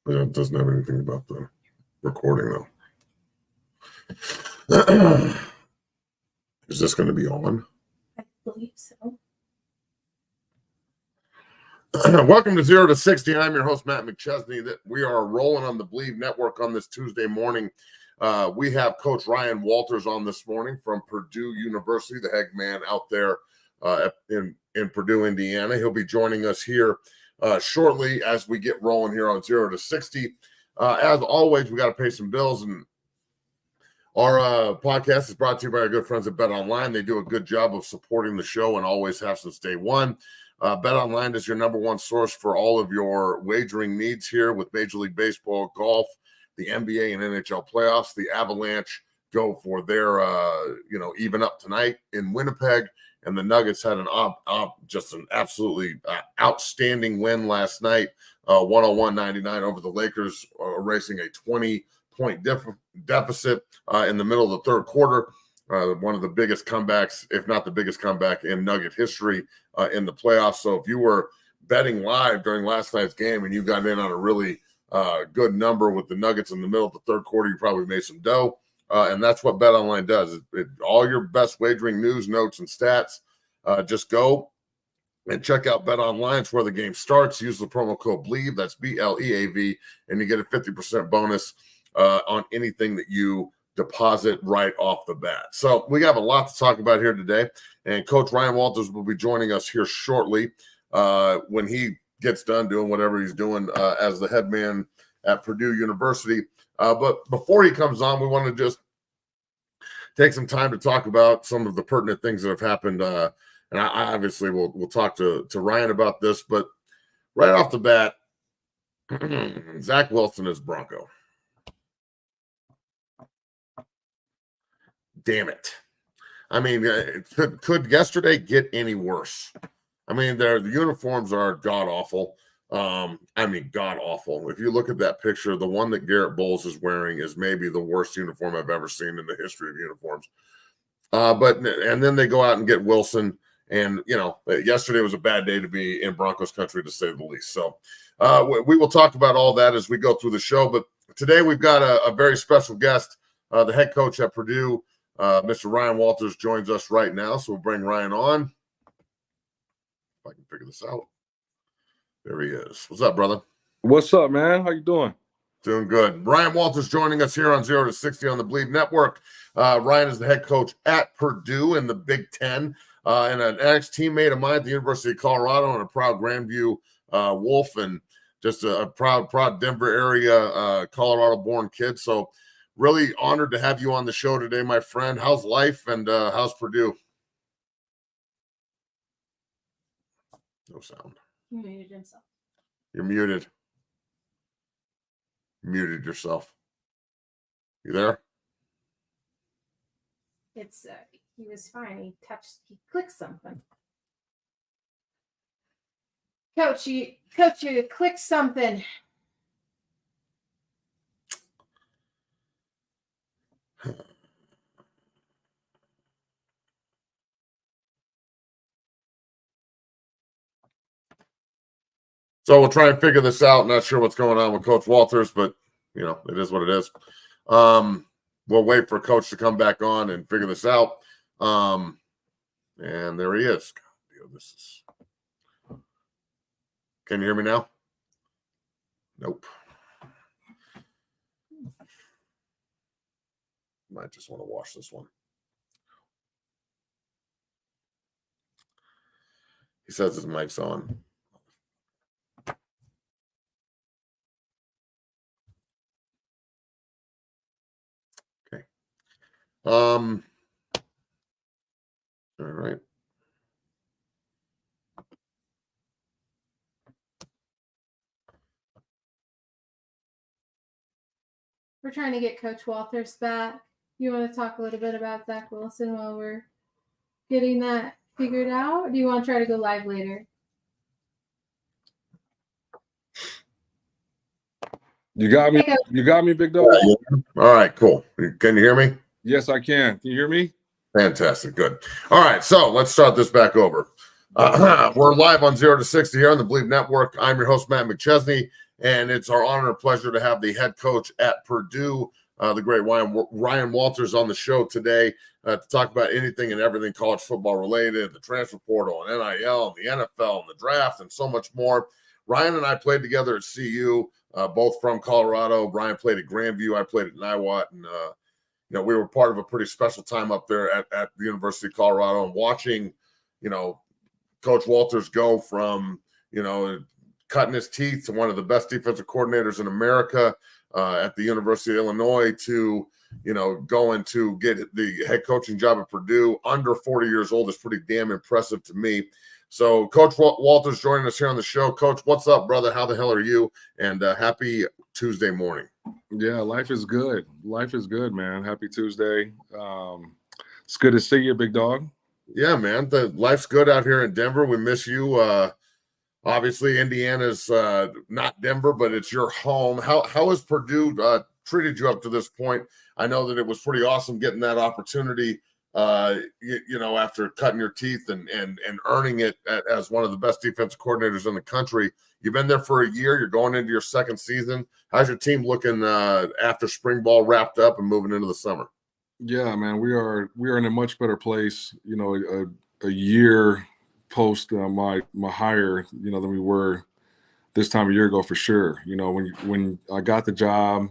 It doesn't have anything about the recording, though. Is this going to be on? I believe so. Welcome to 0 to 60. I'm your host, Matt McChesney. We are rolling on the Believe Network on this Tuesday morning. We have Coach Ryan Walters on this morning from Purdue University, the head man out there in Purdue, Indiana. He'll be joining us here shortly as we get rolling here on 0 to 60. As always, we got to pay some bills, and our podcast is brought to you by our good friends at Bet Online. They do a good job of supporting the show and always have since day one. Bet Online is your number one source for all of your wagering needs here with Major League Baseball, golf, the NBA and NHL playoffs. The Avalanche go for their, even up tonight in Winnipeg, and the Nuggets had just an absolutely outstanding win last night, 101-99 over the Lakers, erasing a 20-point deficit in the middle of the third quarter. One of the biggest comebacks, if not the biggest comeback in Nugget history in the playoffs. So if you were betting live during last night's game and you got in on a really good number with the Nuggets in the middle of the third quarter, you probably made some dough. And that's what Bet Online does. All your best wagering news, notes, and stats. Just go and check out Bet Online. It's where the game starts. Use the promo code BLEAV, that's BLEAV, and you get a 50% bonus on anything that you deposit right off the bat. So we have a lot to talk about here today, and Coach Ryan Walters will be joining us here shortly when he gets done doing whatever he's doing as the head man at Purdue University. But before he comes on, we want to just take some time to talk about some of the pertinent things that have happened. And I obviously we'll talk to Ryan about this, but right off the bat, Zach Wilson is Bronco. Damn it. I mean, could yesterday get any worse? I mean, the uniforms are god-awful. God-awful. If you look at that picture, the one that Garrett Bowles is wearing is maybe the worst uniform I've ever seen in the history of uniforms. And then they go out and get Wilson. And, yesterday was a bad day to be in Broncos country, to say the least. So we will talk about all that as we go through the show. But today we've got a very special guest, the head coach at Purdue, Mr. Ryan Walters, joins us right now. So we'll bring Ryan on. If I can figure this out. There he is. What's up, brother? What's up, man? How you doing? Doing good. Ryan Walters joining us here on 0 to 60 on the Believe Network. Ryan is the head coach at Purdue in the Big Ten, and an ex-teammate of mine at the University of Colorado, and a proud Grandview Wolf, and just a proud Denver area Colorado-born kid. So really honored to have you on the show today, my friend. How's life, and how's Purdue? No sound. He muted himself. You're muted. Muted yourself. You there? It's he was fine. He clicked something. Coach, you clicked something. So we'll try and figure this out. Not sure what's going on with Coach Walters, but, it is what it is. We'll wait for Coach to come back on and figure this out. And there he is. Can you hear me now? Nope. Might just want to wash this one. He says his mic's on. All right. We're trying to get Coach Walters back. You want to talk a little bit about Zach Wilson while we're getting that figured out? Or do you want to try to go live later? You got me. You got me, big dog. All right, cool. Can you hear me? Yes, I can. Can you hear me? Fantastic. Good. All right, so let's start this back over. We're live on 0 to 60 here on the Believe Network. I'm your host, Matt McChesney. And it's our honor and pleasure to have the head coach at Purdue, the great Ryan Walters, on the show today to talk about anything and everything college football related, the transfer portal and NIL, and the NFL and the draft, and so much more. Ryan and I played together at CU, both from Colorado. Ryan played at Grandview. I played at Niwot. And, we were part of a pretty special time up there at the University of Colorado, and watching, Coach Walters go from, cutting his teeth to one of the best defensive coordinators in America at the University of Illinois to, going to get the head coaching job at Purdue under 40 years old is pretty damn impressive to me. So Coach Walters joining us here on the show. Coach, what's up, brother? How the hell are you? And happy Tuesday morning. Yeah, life is good. Life is good, man. Happy Tuesday. It's good to see you, big dog. Yeah, man. The life's good out here in Denver. We miss you. Obviously, Indiana's not Denver, but it's your home. How has Purdue treated you up to this point? I know that it was pretty awesome getting that opportunity, after cutting your teeth and earning it as one of the best defensive coordinators in the country. You've been there for a year. You're going into your second season. How's your team looking after spring ball wrapped up and moving into the summer? Yeah, man, we are in a much better place, a year post my hire, than we were this time a year ago for sure. When I got the job,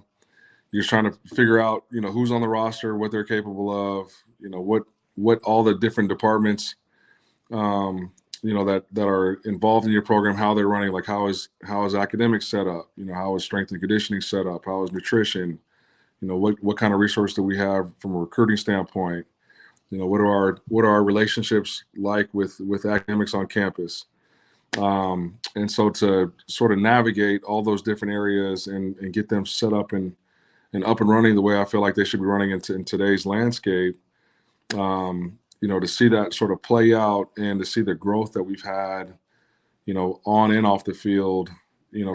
you're trying to figure out, who's on the roster, what they're capable of, what all the different departments, that are involved in your program, how they're running, like how is academics set up, how is strength and conditioning set up, how is nutrition, what kind of resource do we have from a recruiting standpoint, what are our relationships like with academics on campus, and so to sort of navigate all those different areas and get them set up and up and running the way I feel like they should be running in today's landscape, to see that sort of play out and to see the growth that we've had, on and off the field,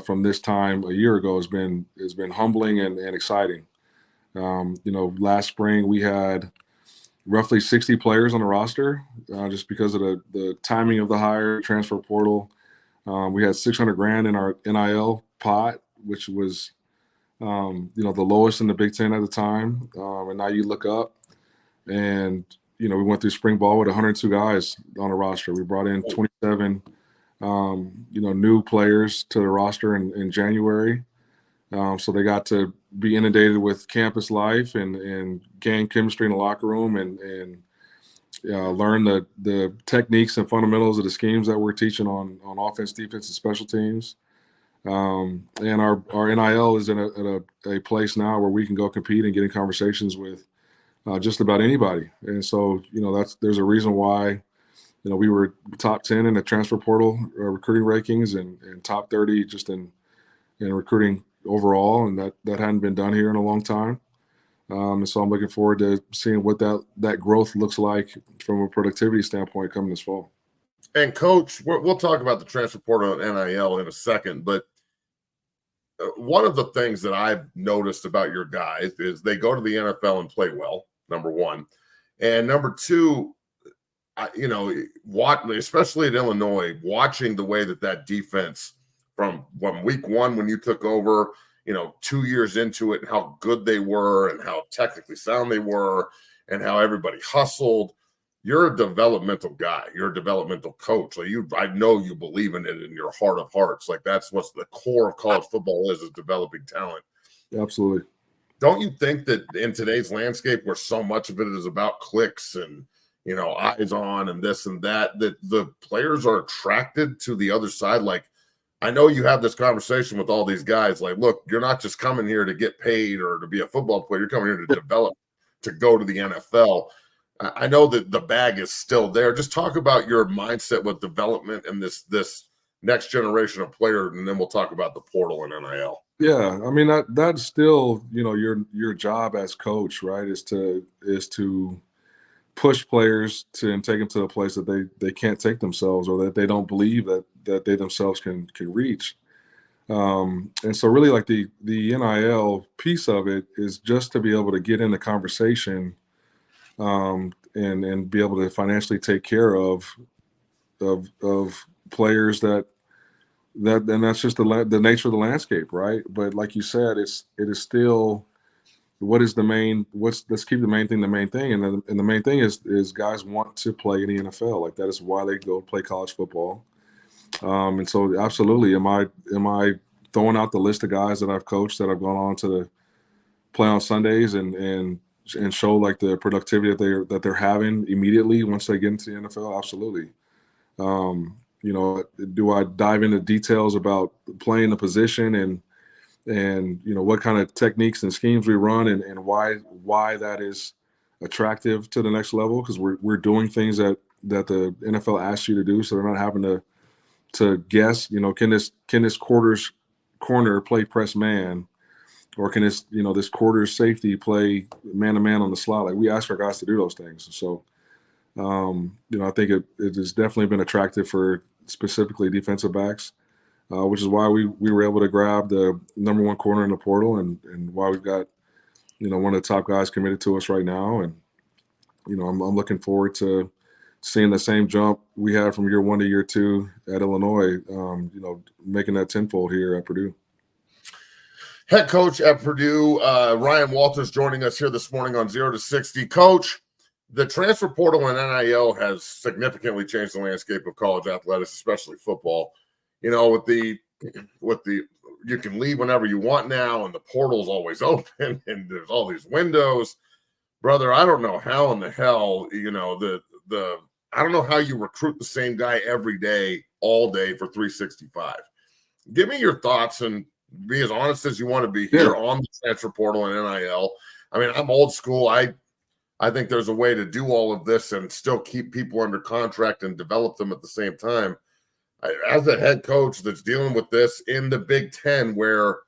from this time a year ago has been humbling and exciting. Last spring we had roughly 60 players on the roster, just because of the timing of the hire, transfer portal. We had $600,000 in our NIL pot, which was, the lowest in the Big Ten at the time. And now you look up and, we went through spring ball with 102 guys on the roster. We brought in 27, new players to the roster in January. So they got to be inundated with campus life and gain chemistry in the locker room and learn the techniques and fundamentals of the schemes that we're teaching on offense, defense, and special teams. And our NIL is in a place now where we can go compete and get in conversations with just about anybody. And so, there's a reason why, we were top 10 in the transfer portal recruiting rankings and top 30 just in recruiting overall. And that hadn't been done here in a long time. And so I'm looking forward to seeing what that growth looks like from a productivity standpoint coming this fall. And Coach, we'll talk about the transfer portal and NIL in a second, but one of the things that I've noticed about your guys is they go to the NFL and play well, number one. And number two, especially at Illinois, watching the way that defense from week one when you took over, 2 years into it, and how good they were and how technically sound they were and how everybody hustled. You're a developmental guy. You're a developmental coach. Like I know you believe in it in your heart of hearts. Like that's what's the core of college football is developing talent. Absolutely. Don't you think that in today's landscape where so much of it is about clicks and, eyes on and this and that the players are attracted to the other side? Like, I know you have this conversation with all these guys. Like, look, you're not just coming here to get paid or to be a football player. You're coming here to develop, to go to the NFL. I know that the bag is still there. Just talk about your mindset with development and this next generation of players, and then we'll talk about the portal and NIL. Yeah, I mean that's still your job as coach, right? Is to push players and take them to a place that they can't take themselves, or that they don't believe that they themselves can reach. And so really, like the NIL piece of it is just to be able to get in the conversation. And be able to financially take care of players that that's just the nature of the landscape, right? But like you said, it is still let's keep the main thing, and the main thing is guys want to play in the NFL. Like that is why they go play college football. And so absolutely, am I throwing out the list of guys that I've coached that have gone on to play on Sundays and show like the productivity that they're having immediately once they get into the NFL? Absolutely. Do I dive into details about playing the position and what kind of techniques and schemes we run and why that is attractive to the next level? Because we're doing things that the NFL asks you to do, so they're not having to guess. Can this corner play press man, or can this quarter's safety play man to man on the slot? Like we ask our guys to do those things. So I think it has definitely been attractive for specifically defensive backs. Which is why we were able to grab the number one corner in the portal and why we've got, one of the top guys committed to us right now. And, I'm looking forward to seeing the same jump we had from year 1 to year 2 at Illinois, making that tenfold here at Purdue. Head coach at Purdue, Ryan Walters, joining us here this morning on 0 to 60. Coach, the transfer portal and NIL has significantly changed the landscape of college athletics, especially football. With the you can leave whenever you want now, and the portal's always open, and there's all these windows. Brother, I don't know how in the hell, I don't know how you recruit the same guy every day, all day for 365. Give me your thoughts and be as honest as you want to be here on the transfer portal and NIL. I mean, I'm old school. I think there's a way to do all of this and still keep people under contract and develop them at the same time. As a head coach that's dealing with this in the Big Ten, where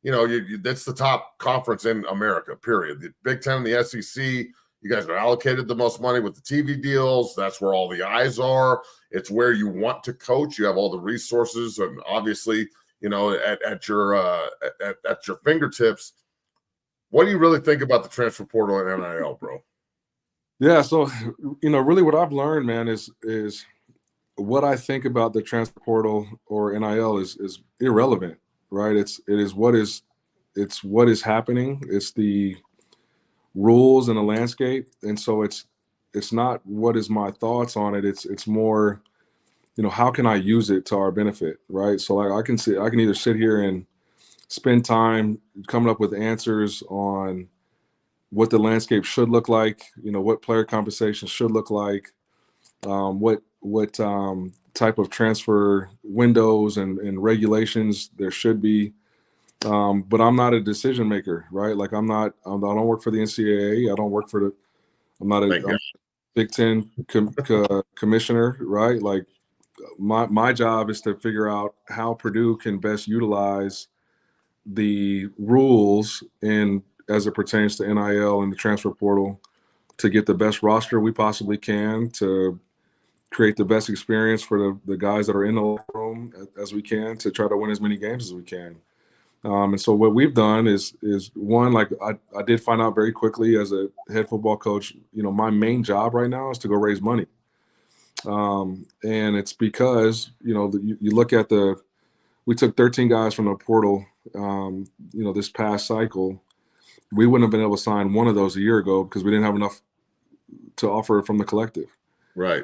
that's the top conference in America, period. The Big Ten and the SEC, you guys are allocated the most money with the TV deals. That's where all the eyes are. It's where you want to coach. You have all the resources, and obviously, at your fingertips. What do you really think about the transfer portal and NIL, bro? Yeah, so really what I've learned, man, is what I think about the transfer portal or NIL is irrelevant, right? It's what is happening. It's the rules and the landscape, and so it's not what is my thoughts on it. It's more, how can I use it to our benefit, right? So like I can either sit here and spend time coming up with answers on what the landscape should look like, what player compensation should look like, what type of transfer windows and regulations there should be. But I'm not a decision maker, right? Like I don't work for the NCAA. I'm not a Big Ten commissioner, right? Like my job is to figure out how Purdue can best utilize the rules and as it pertains to NIL and the transfer portal to get the best roster we possibly can, to create the best experience for the guys that are in the room as we can, to try to win as many games as we can. And so what we've done is one, like I did find out very quickly as a head football coach, my main job right now is to go raise money. And it's because, you look at we took 13 guys from the portal, this past cycle. We wouldn't have been able to sign one of those a year ago because we didn't have enough to offer from the collective. Right.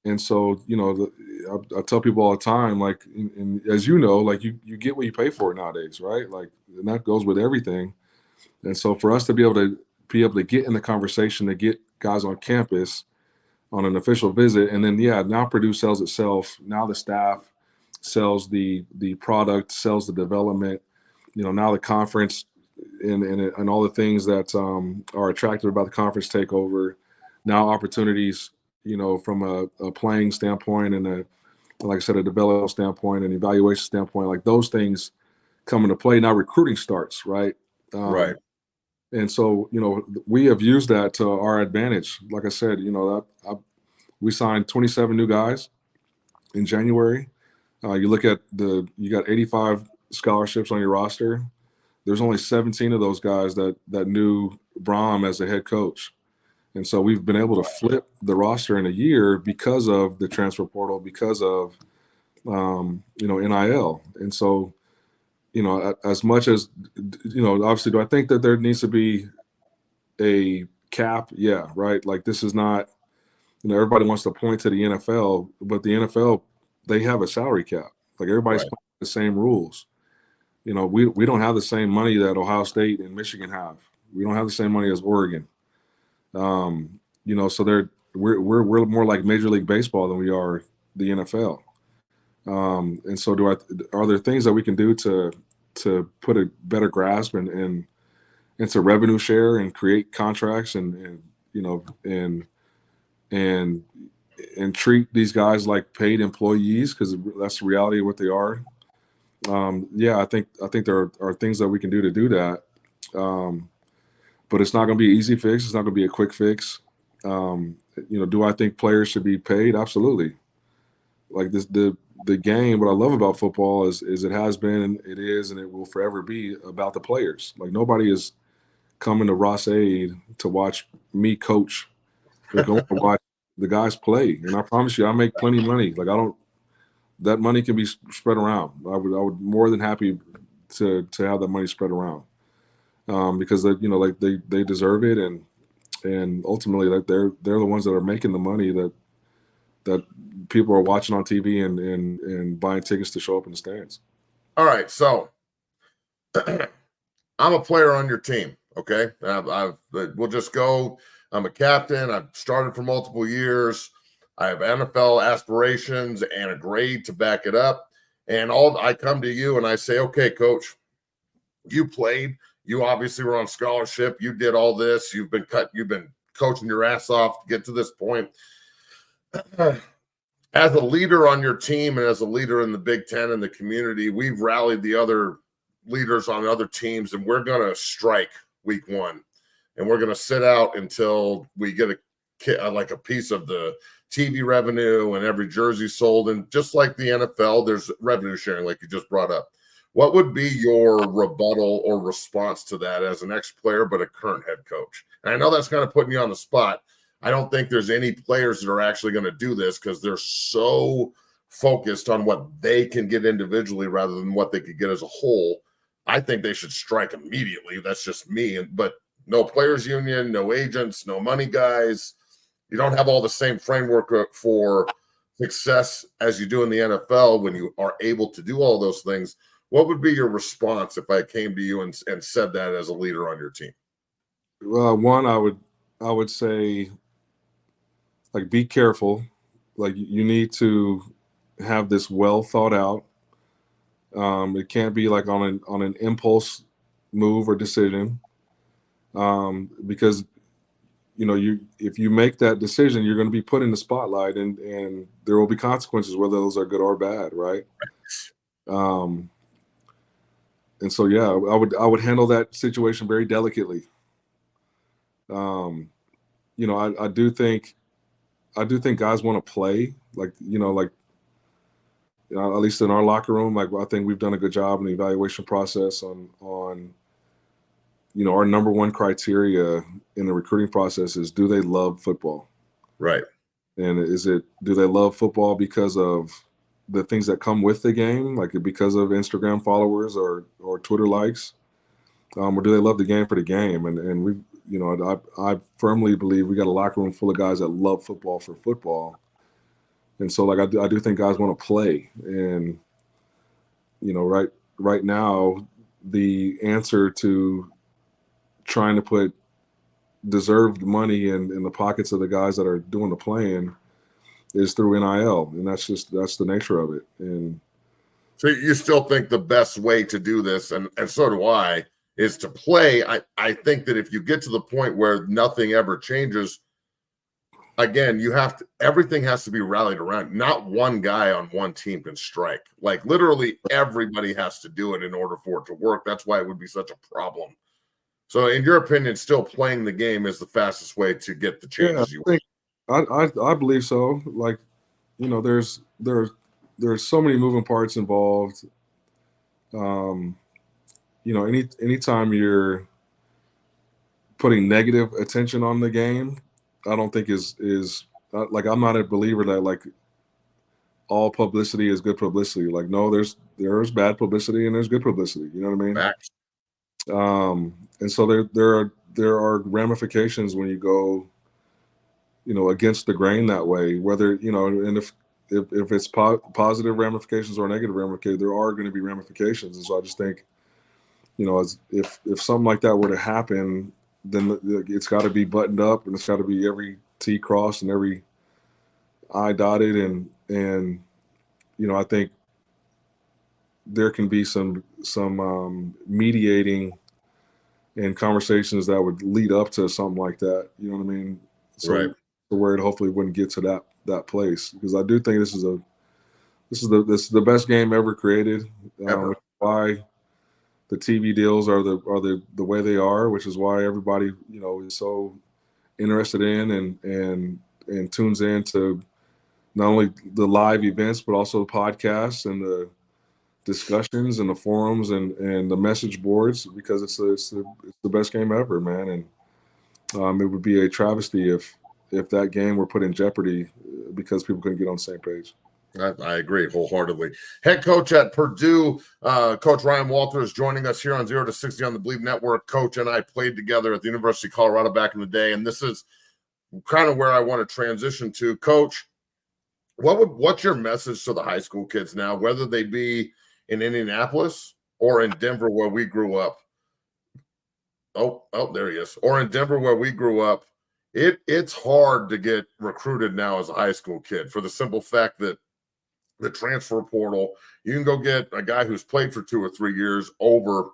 And so, I tell people all the time, like, and as like you get what you pay for nowadays, right? Like, and that goes with everything. And so for us to be able to get in the conversation, to get guys on campus on an official visit, and then, now Purdue sells itself. Now the staff sells the product, sells the development, now the conference and all the things that are attractive about the conference takeover. Now opportunities, from a playing standpoint and like I said, a development standpoint and evaluation standpoint, like those things come into play. Now recruiting starts, right? Right. And so, we have used that to our advantage. Like I said, we signed 27 new guys in January. You look at you got 85 scholarships on your roster. There's only 17 of those guys that knew Brahm as a head coach. And so we've been able to flip the roster in a year because of the transfer portal, because of NIL. And so, as much as, obviously, do I think that there needs to be a cap? Yeah, right. Like, this is not, everybody wants to point to the NFL, but the NFL, they have a salary cap. Like, everybody's Right. playing the same rules. We don't have the same money that Ohio State and Michigan have. We don't have the same money as Oregon. So we're more like Major League Baseball than we are the NFL. And so are there things that we can do to put a better grasp and into revenue share and create contracts and and and treat these guys like paid employees, because that's the reality of what they are. I think there are things that we can do to do that. But it's not going to be an easy fix. It's not going to be a quick fix. Do I think players should be paid? Absolutely. Like the game, what I love about football is it has been, it is, and it will forever be about the players. Like, nobody is coming to Ross Aid to watch me coach. They're going to watch the guys play. And I promise you, I make plenty of money. Like, that money can be spread around. I would more than happy to have that money spread around. Because they deserve it, and ultimately, like, they're the ones that are making the money that people are watching on TV and buying tickets to show up in the stands. All right, so I'm a player on your team. Okay, we'll just go. I'm a captain. I've started for multiple years. I have NFL aspirations and a grade to back it up. And I come to you and I say, okay, coach, you played. You obviously were on scholarship. You did all this. You've been coaching your ass off to get to this point. As a leader on your team and as a leader in the Big Ten and the community, we've rallied the other leaders on other teams, and we're going to strike week 1. And we're going to sit out until we get a piece of the TV revenue and every jersey sold. And just like the NFL, there's revenue sharing, like you just brought up. What would be your rebuttal or response to that as an ex-player but a current head coach? And I know that's kind of putting you on the spot. I don't think there's any players that are actually going to do this because they're so focused on what they can get individually rather than what they could get as a whole. I think they should strike immediately. That's just me. But no players union, no agents, no money guys. You don't have all the same framework for success as you do in the NFL when you are able to do all those things. What would be your response if I came to you and said that as a leader on your team? One, I would say, like, be careful. Like, you need to have this well thought out. It can't be like on an impulse move or decision, because if you make that decision, you're going to be put in the spotlight, and there will be consequences, whether those are good or bad, right? And so, yeah, I would handle that situation very delicately. I do think guys want to play, at least in our locker room. Like, I think we've done a good job in the evaluation process on our number one criteria in the recruiting process is, do they love football? Right. And do they love football because of the things that come with the game, like because of Instagram followers or Twitter likes, or do they love the game for the game? And we, I firmly believe we got a locker room full of guys that love football for football. And so, like, I do think guys want to play. And, right now, the answer to trying to put deserved money in the pockets of the guys that are doing the playing is through NIL. And that's the nature of it. And so you still think the best way to do this, and so do I, is to play. I think that if you get to the point where nothing ever changes, again, everything has to be rallied around. Not one guy on one team can strike. Like, literally everybody has to do it in order for it to work. That's why it would be such a problem. So in your opinion, still playing the game is the fastest way to get the changes you want. I believe so. Like, there's so many moving parts involved. Anytime you're putting negative attention on the game, I don't think is like, I'm not a believer that, like, all publicity is good publicity. Like, no, there's bad publicity and there's good publicity. You know what I mean? Facts. And so there are ramifications when you go, against the grain that way. Whether and if it's positive ramifications or negative ramifications, there are going to be ramifications. And so I just think, if something like that were to happen, then it's got to be buttoned up and it's got to be every T crossed and every I dotted, and I think there can be some mediating and conversations that would lead up to something like that. You know what I mean? So Right. where it hopefully wouldn't get to that place, because I do think this is the best game ever created. Ever. Why the TV deals are the way they are, which is why everybody is so interested in and tunes in to not only the live events but also the podcasts and the discussions and the forums and the message boards, because it's the best game ever, man. And it would be a travesty if that game were put in jeopardy because people couldn't get on the same page. I agree wholeheartedly. Head coach at Purdue, Coach Ryan Walters, joining us here on 0 to 60 on the Believe Network. Coach and I played together at the University of Colorado back in the day, and this is kind of where I want to transition to. Coach, what's your message to the high school kids now, whether they be in Indianapolis or in Denver where we grew up? Oh, there he is. Or in Denver where we grew up. It's hard to get recruited now as a high school kid, for the simple fact that the transfer portal, you can go get a guy who's played for 2 or 3 years over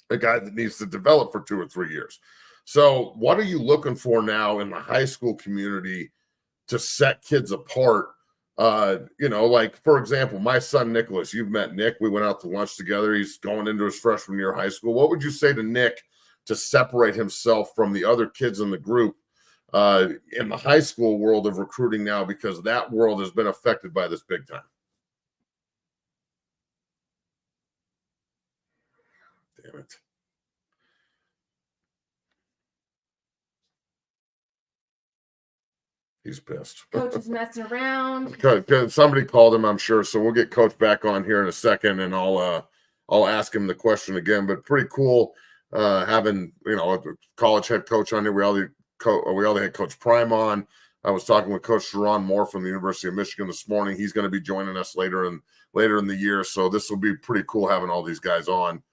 a guy that needs to develop for 2 or 3 years. So what are you looking for now in the high school community to set kids apart? Like, for example, my son, Nicholas, you've met Nick. We went out to lunch together. He's going into his freshman year of high school. What would you say to Nick to separate himself from the other kids in the group in the high school world of recruiting now, because that world has been affected by this big time? Damn it. He's pissed. Coach is messing around. Somebody called him, I'm sure. So we'll get Coach back on here in a second, and I'll ask him the question again. But pretty cool having a college head coach on here. We already had Coach Prime on. I was talking with Coach Sharon Moore from the University of Michigan this morning. He's going to be joining us later in the year. So this will be pretty cool having all these guys on.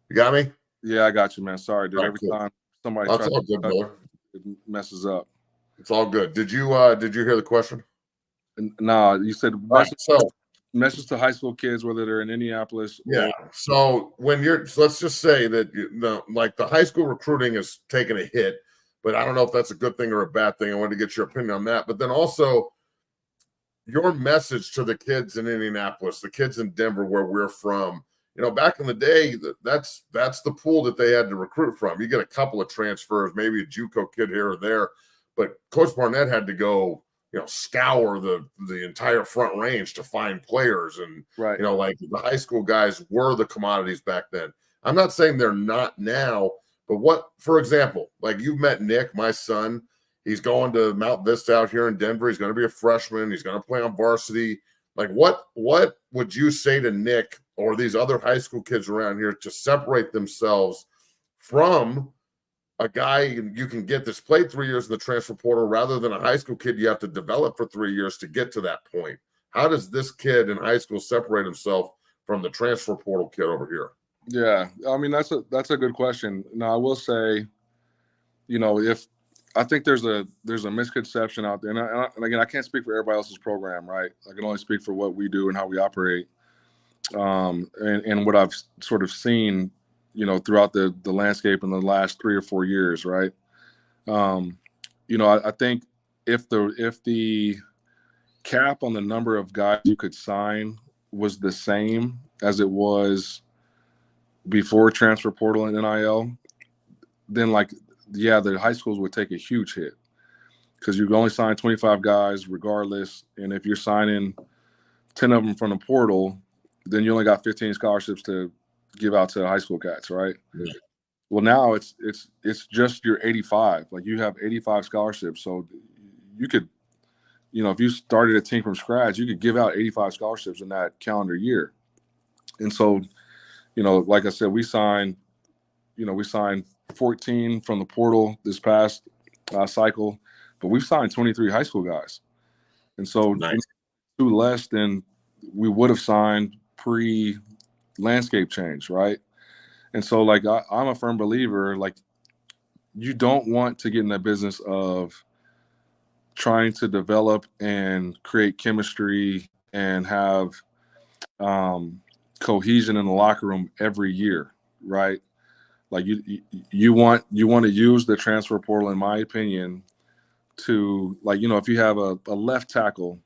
You got me? Yeah, I got you, man. Sorry, dude. All right, Every cool. time somebody That's all good, brother. it messes up. It's all good. Did you hear the question? No, you said So message to high school kids, whether they're in Indianapolis. Yeah. So let's just say that like the high school recruiting is taking a hit, but I don't know if that's a good thing or a bad thing. I wanted to get your opinion on that. But then also your message to the kids in Indianapolis, the kids in Denver where we're from. Back in the day, that's the pool that they had to recruit from. You get a couple of transfers, maybe a JUCO kid here or there, but Coach Barnett had to go scour the entire Front Range to find players. And, right. Like the high school guys were the commodities back then. I'm not saying they're not now, but for example, like you've met Nick, my son, he's going to Mount Vista out here in Denver. He's going to be a freshman. He's going to play on varsity. Like what would you say to Nick or these other high school kids around here to separate themselves from a guy you can get that's played 3 years in the transfer portal rather than a high school kid you have to develop for 3 years to get to that point? How does this kid in high school separate himself from the transfer portal kid over here? Yeah, I mean, that's a good question. Now, I will say, if I think there's a misconception out there, and again, I can't speak for everybody else's program, right? I can only speak for what we do and how we operate, and what I've sort of seen, throughout the landscape in the last 3 or 4 years, right? I think if the cap on the number of guys you could sign was the same as it was before transfer portal and NIL, then the high schools would take a huge hit because you can only sign 25 guys regardless. And if you're signing 10 of them from the portal, then you only got 15 scholarships to give out to high school cats, right? Yeah. Well, now it's just your 85. Like you have 85 scholarships, so you could if you started a team from scratch, you could give out 85 scholarships in that calendar year. And so, like I said, we signed 14 from the portal this past cycle, but we've signed 23 high school guys. And so Nice. 2 less than we would have signed pre-landscape change, right? And so, like, I'm a firm believer, like, you don't want to get in that business of trying to develop and create chemistry and have cohesion in the locker room every year, right? Like, you want to use the transfer portal, in my opinion, to, like, if you have a left tackle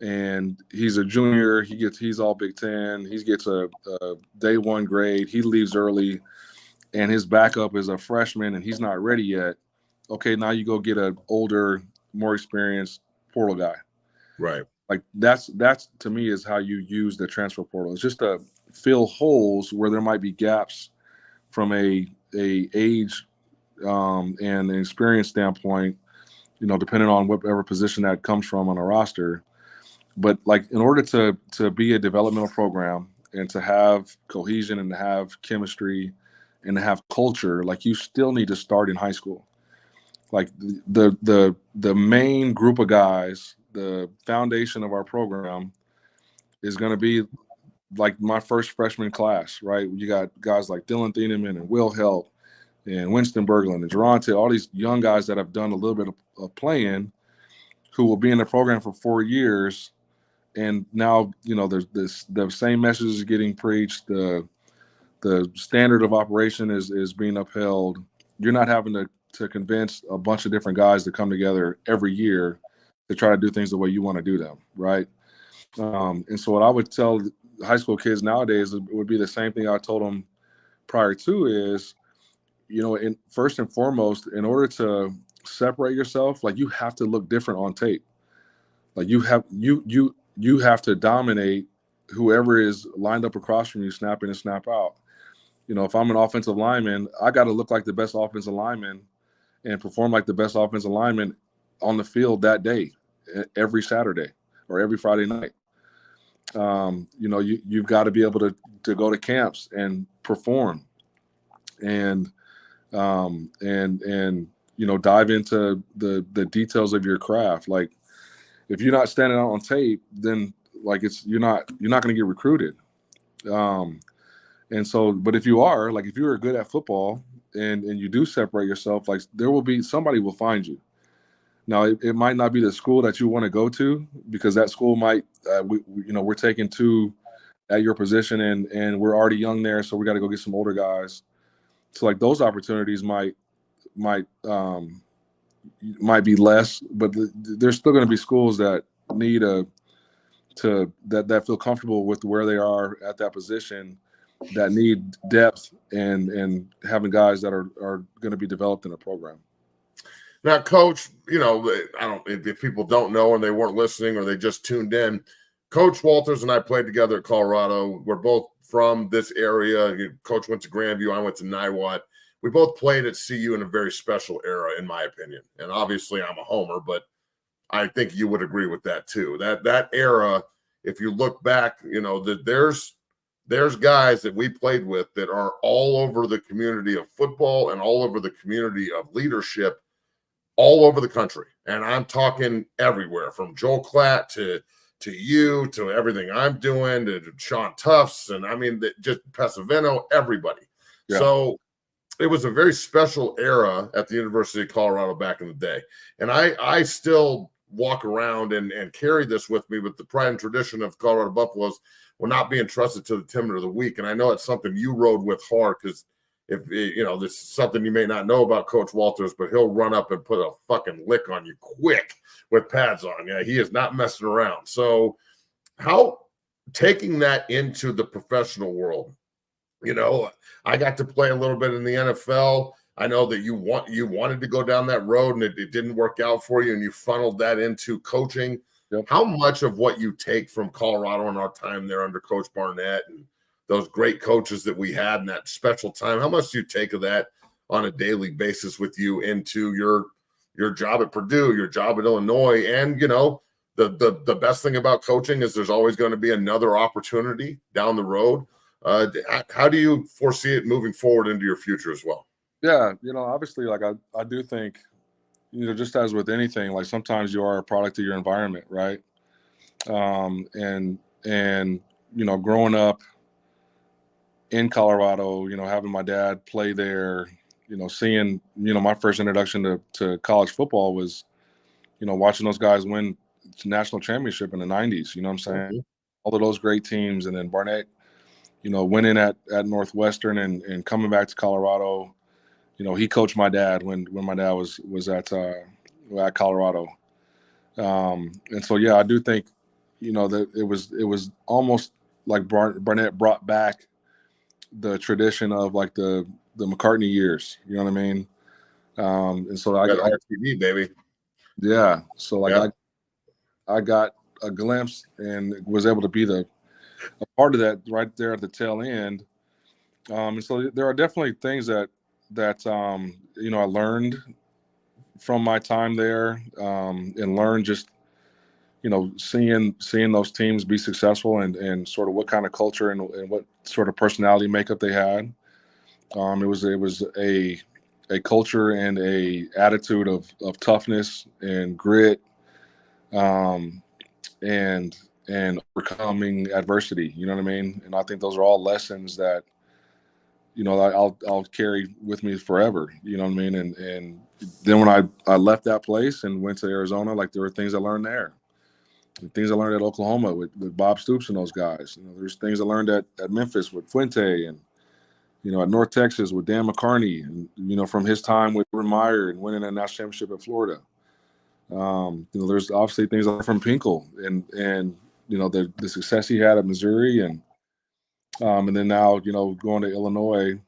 and he's a junior, he's all Big Ten, he gets a day 1 grade, he leaves early, and his backup is a freshman and he's not ready yet. Okay, now you go get an older, more experienced portal guy. Right. Like, that's to me is how you use the transfer portal. It's just to fill holes where there might be gaps from a age and an experience standpoint, depending on whatever position that comes from on a roster. But, like, in order to be a developmental program and to have cohesion and to have chemistry and to have culture, like, you still need to start in high school. Like, the main group of guys, the foundation of our program is going to be like my first freshman class, right? You got guys like Dylan Thieneman and Will Helt and Winston Berglund and Geronte, all these young guys that have done a little bit of playing, who will be in the program for 4 years. And now, there's the same message is getting preached. The standard of operation is being upheld. You're not having to convince a bunch of different guys to come together every year to try to do things the way you want to do them, right? And so what I would tell high school kids nowadays would be the same thing I told them prior to is, first and foremost, in order to separate yourself, like, you have to look different on tape. Like, you have to dominate whoever is lined up across from you, snap in and snap out. If I'm an offensive lineman, I got to look like the best offensive lineman and perform like the best offensive lineman on the field that day, every Saturday or every Friday night. You've got to be able to go to camps and perform and dive into the details of your craft. Like, if you're not standing out on tape, then, like, you're not going to get recruited. And so, but if you are, like, if you're good at football and you do separate yourself, like, somebody will find you. Now, it might not be the school that you want to go to, because that school might, we're taking 2 at your position and we're already young there. So we got to go get some older guys. So, like, those opportunities might be less, but there's still going to be schools that need that feel comfortable with where they are at that position, that need depth and having guys that are going to be developed in a program. Now, Coach, if people don't know and they weren't listening or they just tuned in, Coach Walters and I played together at Colorado. We're both from this area. Coach went to Grandview. I went to Niwot. We both played at CU in a very special era, in my opinion. And obviously I'm a homer, but I think you would agree with that too. That era, if you look back, there's guys that we played with that are all over the community of football and all over the community of leadership all over the country. And I'm talking everywhere, from Joel Klatt to you, to everything I'm doing, to Sean Tufts, and just Pesavento, everybody. Yeah. So it was a very special era at the University of Colorado back in the day. And I still walk around and carry this with me, with the pride and tradition of Colorado Buffaloes. We're not being trusted to the Timid of the Week. And I know it's something you rode with hard, because if this is something you may not know about Coach Walters, but he'll run up and put a fucking lick on you quick with pads on. Yeah, he is not messing around. So how, taking that into the professional world, I got to play a little bit in the NFL. I know that you wanted to go down that road and it didn't work out for you, and you funneled that into coaching. Yep. How much of what you take from Colorado and our time there under Coach Barnett and those great coaches that we had in that special time, how much do you take of that on a daily basis with you into your your job at Purdue, your job at Illinois, and the best thing about coaching is there's always going to be another opportunity down the road. How do you foresee it moving forward into your future as well? Yeah, obviously, like I do think, just as with anything, like sometimes you are a product of your environment, right? And growing up in Colorado, having my dad play there, seeing, my first introduction to college football was, watching those guys win national championship in the 90s, you know what I'm saying? Mm-hmm. All of those great teams. And then Barnett, winning at Northwestern and coming back to Colorado. He coached my dad when my dad was at Colorado. And so, yeah, I do think, that it was almost like Barnett brought back the tradition of like the McCartney years, you know what I mean? And so I RTV, baby. Yeah. So like I got a glimpse and was able to be a part of that right there at the tail end. And so there are definitely things that I learned from my time there, and learned just, seeing those teams be successful and sort of what kind of culture and what sort of personality makeup they had. It was a culture and a attitude of toughness and grit, and overcoming adversity. You know what I mean? And I think those are all lessons that, I'll carry with me forever. You know what I mean? And then when I left that place and went to Arizona, like there were things I learned there. And things I learned at Oklahoma with Bob Stoops and those guys. There's things I learned at Memphis with Fuente, and at North Texas with Dan McCarney, and from his time with Urban Meyer and winning a national championship at Florida. There's obviously things I learned from Pinkel and the success he had at Missouri, and then now going to Illinois.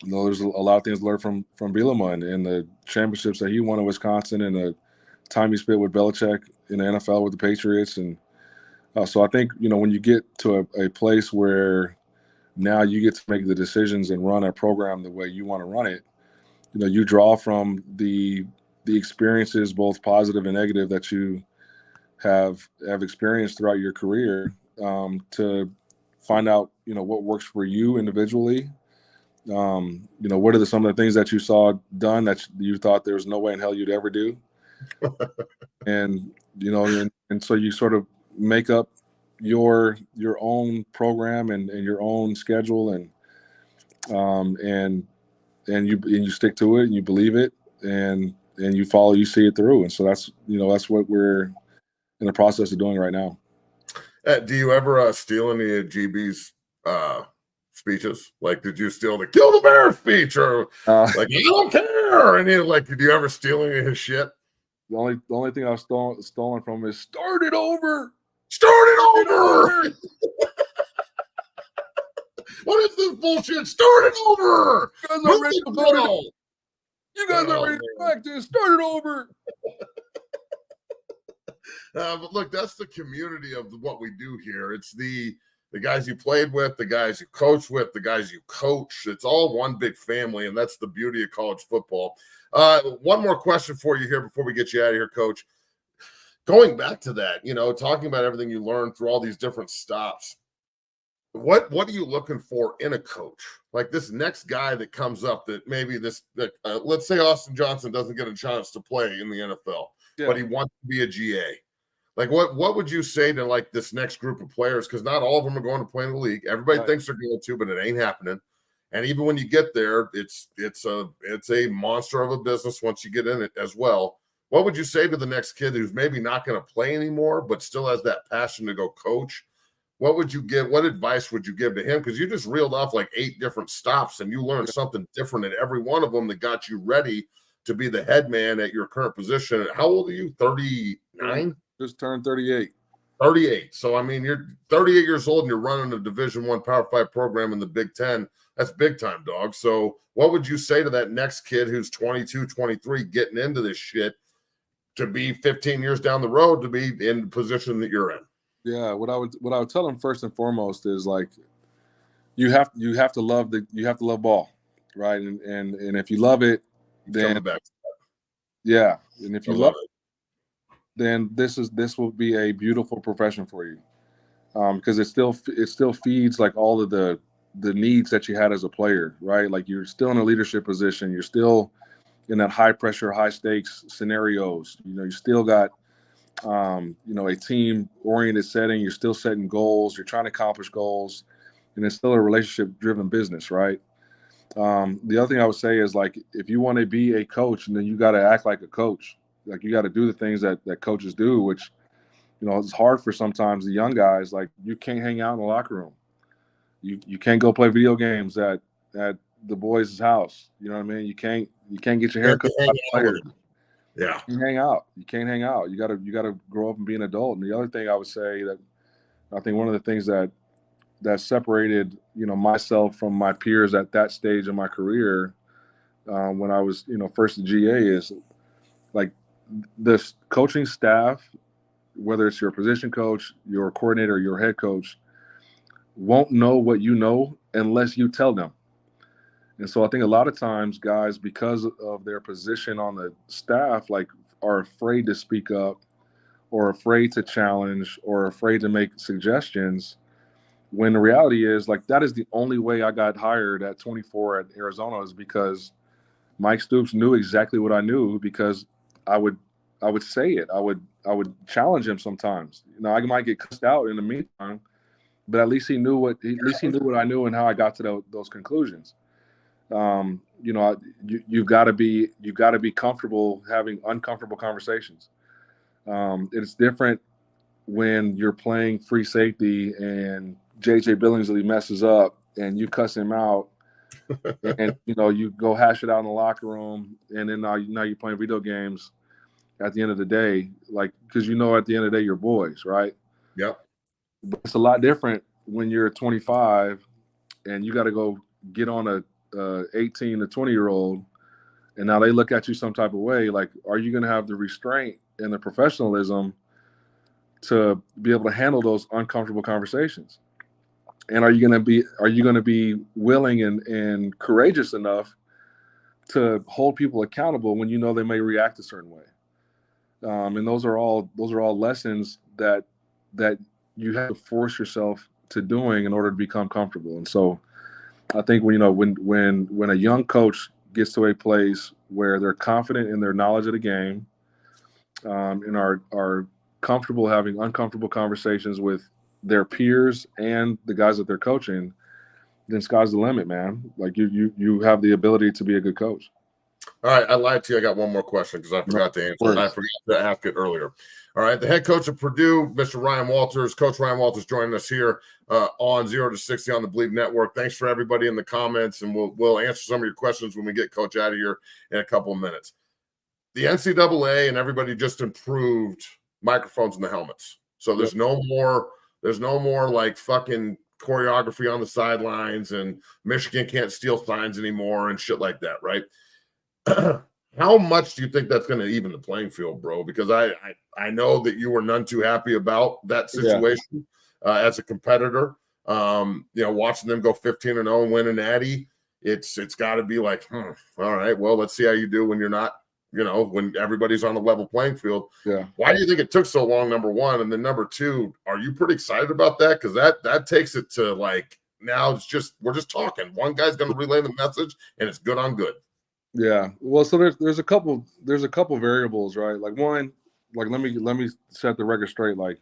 There's a lot of things to learn from Bielema and the championships that he won in Wisconsin, and the time he spent with Belichick in the NFL with the Patriots. And so I think, when you get to a place where now you get to make the decisions and run a program the way you want to run it, you draw from the experiences, both positive and negative, that you have experienced throughout your career, to find out, what works for you individually. What are some of the things that you saw done that you thought there was no way in hell you'd ever do? And, and so you sort of make up your own program and your own schedule, and you stick to it and you believe it, and you follow, you see it through. And so that's what we're in the process of doing right now. Do you ever steal any of GB's speeches? Like, did you steal the "Kill the Bear" speech, or like "I don't care"? And did you ever steal any of his shit? The only thing I've stolen from is "Start it over." Start it over. What is this bullshit? Start it over. You guys are ready to go. You guys are ready to practice. Start it over. But look, that's the community of what we do here. It's the guys you played with, the guys you coach with, the guys you coach. It's all one big family, and that's the beauty of college football. One more question for you here before we get you out of here, Coach. Going back to that, talking about everything you learned through all these different stops, what are you looking for in a coach? Like this next guy that comes up that maybe let's say Austin Johnson doesn't get a chance to play in the NFL, but he wants to be a GA. Like what would you say to like this next group of players? Because not all of them are going to play in the league. Everybody thinks they're going to, but it ain't happening. And even when you get there, it's a monster of a business once you get in it as well. What would you say to the next kid who's maybe not going to play anymore, but still has that passion to go coach? What would you give? What advice would you give to him? Because you just reeled off like 8 different stops, and you learned something different at every one of them that got you ready to be the head man at your current position. How old are you? 39? Just turned 38. 38. So, I mean, you're 38 years old and you're running a Division I Power 5 program in the Big Ten. That's big time, dog. So what would you say to that next kid who's 22, 23, getting into this shit to be 15 years down the road to be in the position that you're in? Yeah, what I would tell them first and foremost is like you have to love ball, right? And if you love it, then Yeah, and if I you love love it, then this will be a beautiful profession for you, because it still feeds like all of the needs that you had as a player, right? Like you're still in a leadership position, you're still in that high pressure, high stakes scenarios. You still got a team oriented setting. You're still setting goals. You're trying to accomplish goals, and it's still a relationship driven business, right? The other thing I would say is like if you want to be a coach, then you got to act like a coach. Like you got to do the things that coaches do, which it's hard for sometimes the young guys. Like you can't hang out in the locker room. You can't go play video games at the boys' house. You know what I mean? You can't get your hair cut by the players. Yeah. You can't hang out. You can't hang out. You gotta grow up and be an adult. And the other thing I would say that I think one of the things that separated myself from my peers at that stage in my career, when I was first at GA, is like this coaching staff, whether it's your position coach, your coordinator, your head coach, won't know what you know unless you tell them. And so I think a lot of times guys, because of their position on the staff, like are afraid to speak up or afraid to challenge or afraid to make suggestions, when the reality is like that is the only way I got hired at 24 at Arizona, is because Mike Stoops knew exactly what I knew, because I would say it. I would challenge him sometimes. I might get cussed out in the meantime, but at least he knew what I knew and how I got to those conclusions. You've got to be comfortable having uncomfortable conversations. It's different when you're playing free safety and JJ Billingsley messes up and you cuss him out, and you go hash it out in the locker room, and then now you're playing video games at the end of the day, like, because at the end of the day you're boys, right? Yep. But it's a lot different when you're 25 and you got to go get on a 18 to 20-year-old, and now they look at you some type of way. Like, are you going to have the restraint and the professionalism to be able to handle those uncomfortable conversations? And are you going to be willing and courageous enough to hold people accountable when they may react a certain way? And those are all lessons that you have to force yourself to doing in order to become comfortable. And so I think when a young coach gets to a place where they're confident in their knowledge of the game, and are comfortable having uncomfortable conversations with their peers and the guys that they're coaching, then sky's the limit, man. Like you have the ability to be a good coach. All right, I lied to you. I got one more question because I forgot to answer it. I forgot to ask it earlier. All right, the head coach of Purdue, Mr. Ryan Walters. Coach Ryan Walters joining us here on 0 to 60 on the Believe Network. Thanks for everybody in the comments, and we'll answer some of your questions when we get Coach out of here in a couple of minutes. The NCAA and everybody just improved microphones in the helmets, so there's no more like fucking choreography on the sidelines, and Michigan can't steal signs anymore and shit like that, right? How much do you think that's going to even the playing field, bro? Because I know that you were none too happy about that situation as a competitor. Watching them go 15-0 and win an Natty, it's got to be like, all right, well, let's see how you do when you're not, when everybody's on a level playing field. Yeah. Why do you think it took so long, number one? And then number two, are you pretty excited about that? Because that takes it to like, now we're just talking. One guy's going to relay the message, and it's good on good. Yeah. Well, so there's a couple variables, right? Like one, like let me set the record straight. Like